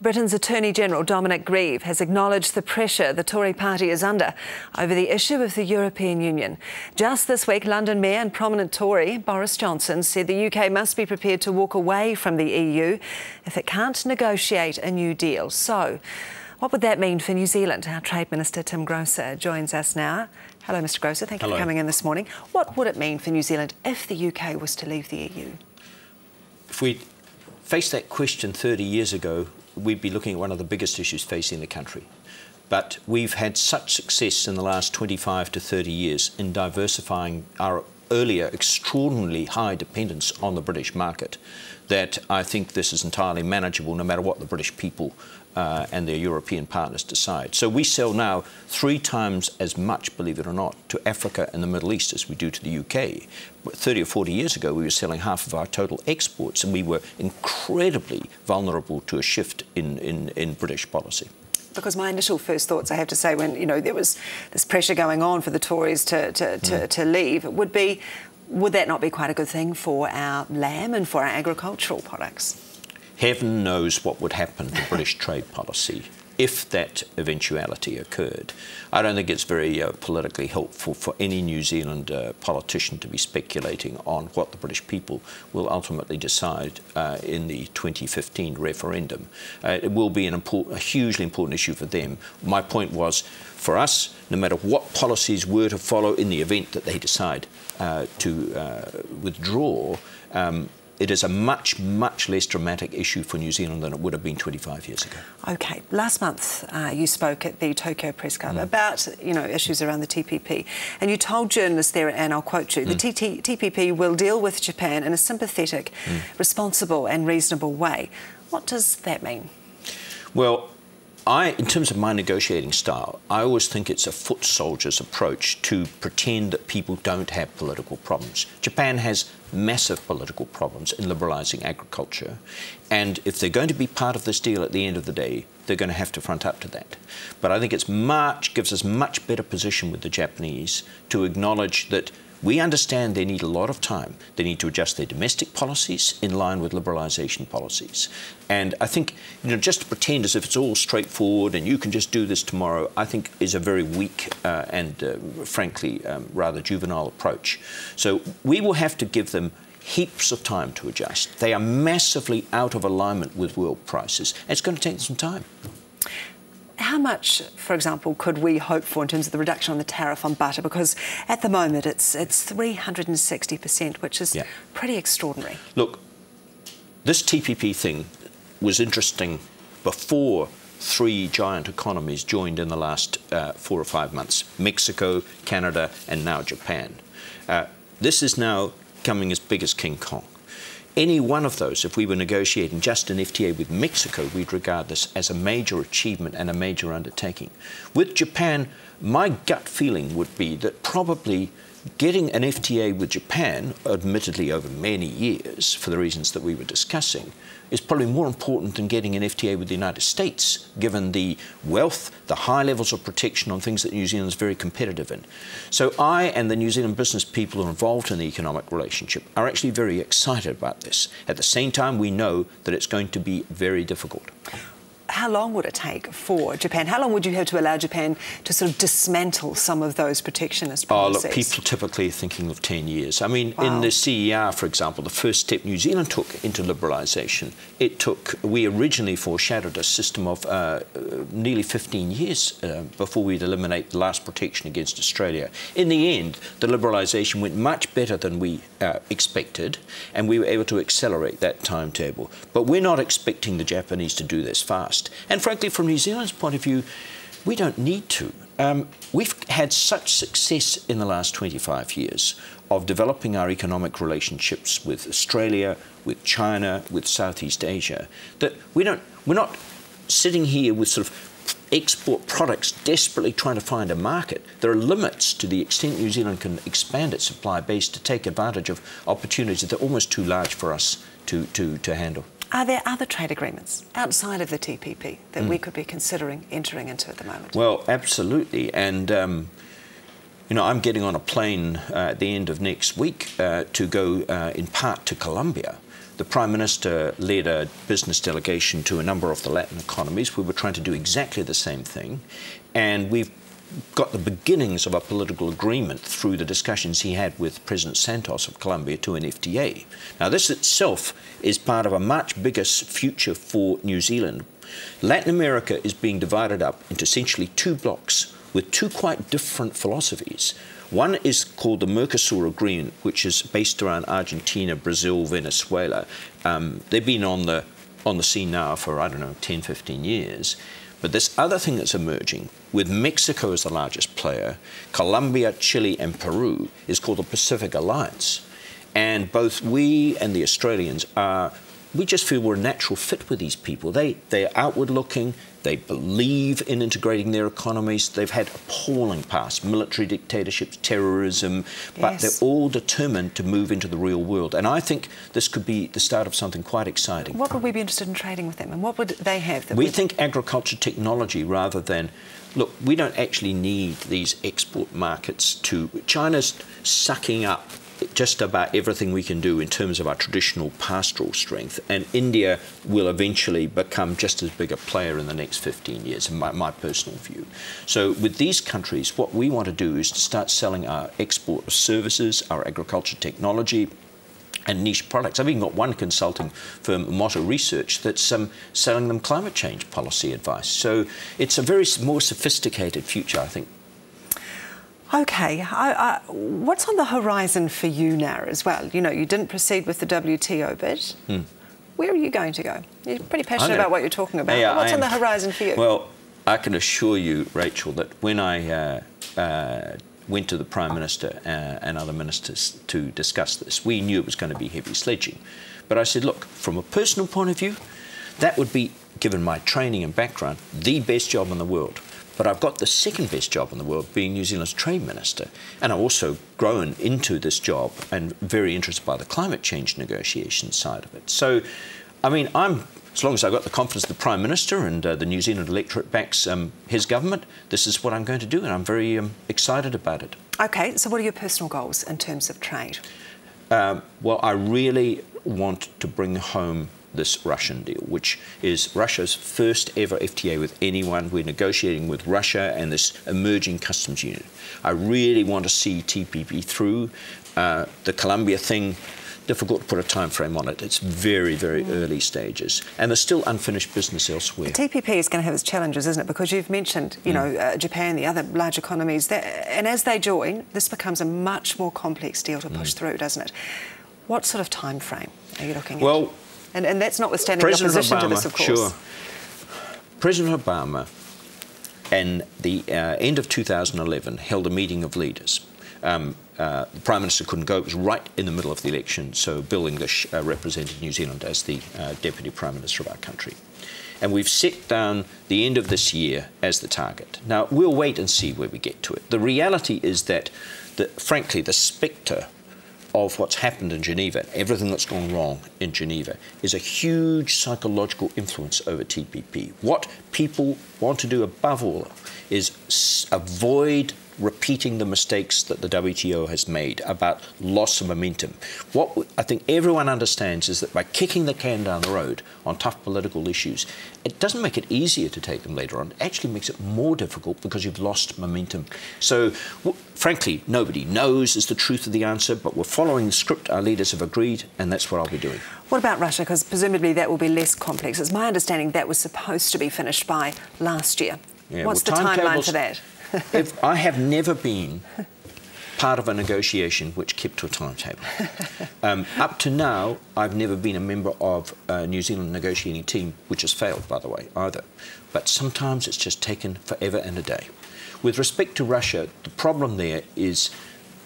Britain's Attorney-General Dominic Grieve has acknowledged the pressure the Tory party is under over the issue of the European Union. Just this week, London Mayor and prominent Tory Boris Johnson said the UK must be prepared to walk away from the EU if it can't negotiate a new deal. So, what would that mean for New Zealand? Our Trade Minister Tim Groser joins us now. Hello, Mr Groser. Thank you for coming in this morning. What would it mean for New Zealand if the UK was to leave the EU? If we faced that question 30 years ago, we'd be looking at one of the biggest issues facing the country. But we've had such success in the last 25 to 30 years in diversifying our earlier extraordinarily high dependence on the British market that I think this is entirely manageable no matter what the British people and their European partners decide. So we sell now 3 times as much, believe it or not, to Africa and the Middle East as we do to the UK. 30 or 40 years ago, we were selling half of our total exports, and we were incredibly vulnerable to a shift in British policy. Because my initial first thoughts, I have to say, when there was this pressure going on for the Tories to leave, would that not be quite a good thing for our lamb and for our agricultural products? Heaven knows what would happen to British trade policy if that eventuality occurred. I don't think it's very politically helpful for any New Zealand politician to be speculating on what the British people will ultimately decide in the 2015 referendum. It will be a hugely important issue for them. My point was, for us, no matter what policies were to follow in the event that they decide to withdraw, it is a much, much less dramatic issue for New Zealand than it would have been 25 years ago. OK. Last month, you spoke at the Tokyo Press Club about, issues around the TPP. And you told journalists there, and I'll quote you, the TPP will deal with Japan in a sympathetic, responsible and reasonable way. What does that mean? Well, in terms of my negotiating style, I always think it's a foot soldier's approach to pretend that people don't have political problems. Japan has massive political problems in liberalising agriculture, and if they're going to be part of this deal at the end of the day, they're going to have to front up to that. But I think gives us much better position with the Japanese to acknowledge that we understand they need a lot of time. They need to adjust their domestic policies in line with liberalisation policies. And I think, just to pretend as if it's all straightforward and you can just do this tomorrow, I think is a very weak and, frankly, rather juvenile approach. So we will have to give them heaps of time to adjust. They are massively out of alignment with world prices, and it's going to take some time. How much, for example, could we hope for in terms of the reduction on the tariff on butter? Because at the moment it's 360%, which is pretty extraordinary. Look, this TPP thing was interesting before 3 giant economies joined in the last 4 or 5 months: Mexico, Canada, and now Japan. This is now coming as big as King Kong. Any one of those, if we were negotiating just an FTA with Mexico, we'd regard this as a major achievement and a major undertaking. With Japan, my gut feeling would be that probably getting an FTA with Japan, admittedly over many years, for the reasons that we were discussing, is probably more important than getting an FTA with the United States, given the wealth, the high levels of protection on things that New Zealand is very competitive in. So I and the New Zealand business people who are involved in the economic relationship are actually very excited about this. At the same time, we know that it's going to be very difficult. How long would it take for Japan? How long would you have to allow Japan to sort of dismantle some of those protectionist policies? Oh, look, people typically are thinking of 10 years. I mean, in the CER, for example, the first step New Zealand took into liberalisation, we originally foreshadowed a system of nearly 15 years before we'd eliminate the last protection against Australia. In the end, the liberalisation went much better than we expected, and we were able to accelerate that timetable. But we're not expecting the Japanese to do this fast. And frankly, from New Zealand's point of view, we don't need to. We've had such success in the last 25 years of developing our economic relationships with Australia, with China, with Southeast Asia, that we're not sitting here with sort of export products desperately trying to find a market. There are limits to the extent New Zealand can expand its supply base to take advantage of opportunities that are almost too large for us to handle. Are there other trade agreements outside of the TPP that we could be considering entering into at the moment? Well, absolutely. And, I'm getting on a plane at the end of next week to go in part to Colombia the Prime Minister led a business delegation to a number of the Latin economies. We were trying to do exactly the same thing, and we've got the beginnings of a political agreement through the discussions he had with President Santos of Colombia to an FTA. Now, this itself is part of a much bigger future for New Zealand. Latin America is being divided up into essentially two blocks with two quite different philosophies. One is called the Mercosur Agreement, which is based around Argentina, Brazil, Venezuela. They've been on the scene now for, I don't know, 10, 15 years. But this other thing that's emerging, with Mexico as the largest player, Colombia, Chile and Peru, is called the Pacific Alliance. And both we and the Australians we just feel we're a natural fit with these people. They're outward-looking, they believe in integrating their economies, they've had appalling past, military dictatorships, terrorism, but they're all determined to move into the real world. And I think this could be the start of something quite exciting. What would we be interested in trading with them, and what would they have? That we think agriculture technology rather than... Look, we don't actually need these export markets to... China's sucking up just about everything we can do in terms of our traditional pastoral strength, and India will eventually become just as big a player in the next 15 years, in my personal view. So with these countries, what we want to do is to start selling our export of services, our agriculture technology, and niche products. I've even got one consulting firm, Motto Research, that's selling them climate change policy advice. So it's a very more sophisticated future, I think. OK, what's on the horizon for you now as well? You know, you didn't proceed with the WTO bid. Where are you going to go? You're pretty passionate about what you're talking about. Yeah, what's on the horizon for you? Well, I can assure you, Rachel, that when I went to the Prime Minister and other ministers to discuss this, we knew it was going to be heavy sledging. But I said, look, from a personal point of view, that would be, given my training and background, the best job in the world. But I've got the second best job in the world, being New Zealand's Trade Minister. And I've also grown into this job and very interested by the climate change negotiation side of it. So, I mean, as long as I've got the confidence of the Prime Minister and the New Zealand electorate backs his government, this is what I'm going to do, and I'm very excited about it. OK, so what are your personal goals in terms of trade? Well, I really want to bring home this Russian deal, which is Russia's first ever FTA with anyone. We're negotiating with Russia and this emerging customs union. I really want to see TPP through. The Colombia thing, difficult to put a time frame on it. It's very, very early stages. And there's still unfinished business elsewhere. The TPP is going to have its challenges, isn't it? Because you've mentioned, you know, Japan, the other large economies, and as they join, this becomes a much more complex deal to push through, doesn't it? What sort of time frame are you looking at? Well, and that's notwithstanding the opposition to this, of course. Sure. President Obama, in the end of 2011, held a meeting of leaders. The Prime Minister couldn't go. It was right in the middle of the election, so Bill English represented New Zealand as the Deputy Prime Minister of our country. And we've set down the end of this year as the target. Now, we'll wait and see where we get to it. The reality is that, frankly, the spectre of what's happened in Geneva, everything that's gone wrong in Geneva, is a huge psychological influence over TPP. What people want to do above all is avoid repeating the mistakes that the WTO has made about loss of momentum. What I think everyone understands is that by kicking the can down the road on tough political issues, it doesn't make it easier to take them later on. It actually makes it more difficult because you've lost momentum. So, frankly, nobody knows is the truth of the answer, but we're following the script our leaders have agreed, and that's what I'll be doing. What about Russia? Because presumably that will be less complex. It's my understanding that was supposed to be finished by last year. Yeah, what's the timeline for that? I have never been part of a negotiation which kept to a timetable. Up to now, I've never been a member of a New Zealand negotiating team, which has failed, by the way, either. But sometimes it's just taken forever and a day. With respect to Russia, the problem there is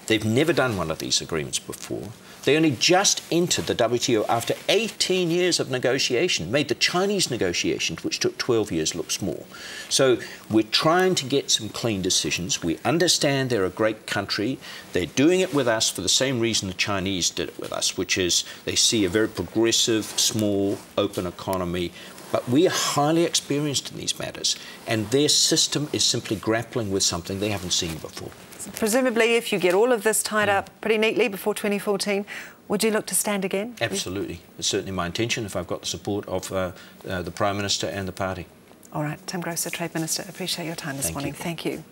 they've never done one of these agreements before. They only just entered the WTO after 18 years of negotiation, made the Chinese negotiations, which took 12 years, look small. So we're trying to get some clean decisions. We understand they're a great country. They're doing it with us for the same reason the Chinese did it with us, which is they see a very progressive, small, open economy, But we are highly experienced in these matters, and their system is simply grappling with something they haven't seen before. Presumably, if you get all of this tied up pretty neatly before 2014, would you look to stand again? Absolutely. It's certainly my intention if I've got the support of the Prime Minister and the party. All right, Tim Groser, Trade Minister, appreciate your time this morning. Thank you.